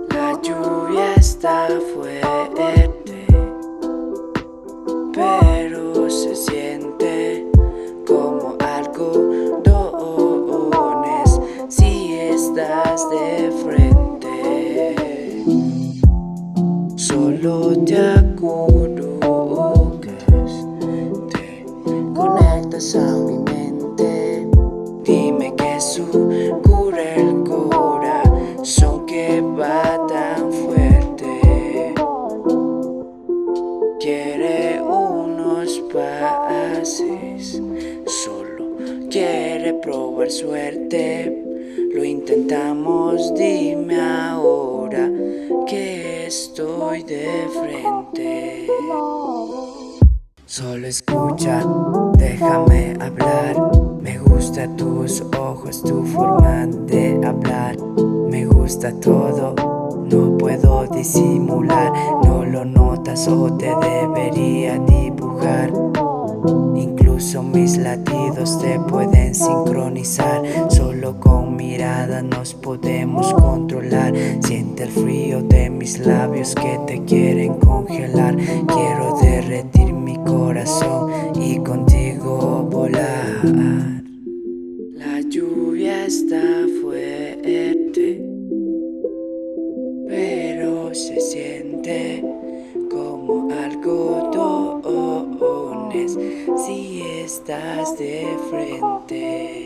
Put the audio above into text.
La lluvia está fuerte, pero se siente como algodones si estás de frente. Solo te acurrucas, te conectas a mi mente. Dime que sucurre el corazón que va tan fuerte. Quiere unos pases, solo quiere probar suerte. Lo intentamos, dime ahora que estoy de frente. Solo escucha, déjame hablar. Me gusta tus ojos, tu forma de hablar. Me gusta todo, no puedo disimular. No lo notas o te debería dibujar. Incluso mis latidos te pueden sincronizar. Solo con mirada nos podemos controlar. Siente el frío de mis labios que te quieren congelar. Quiero derretir mi corazón y contigo volar. La lluvia está fuerte, pero se siente como algodones si estás de frente.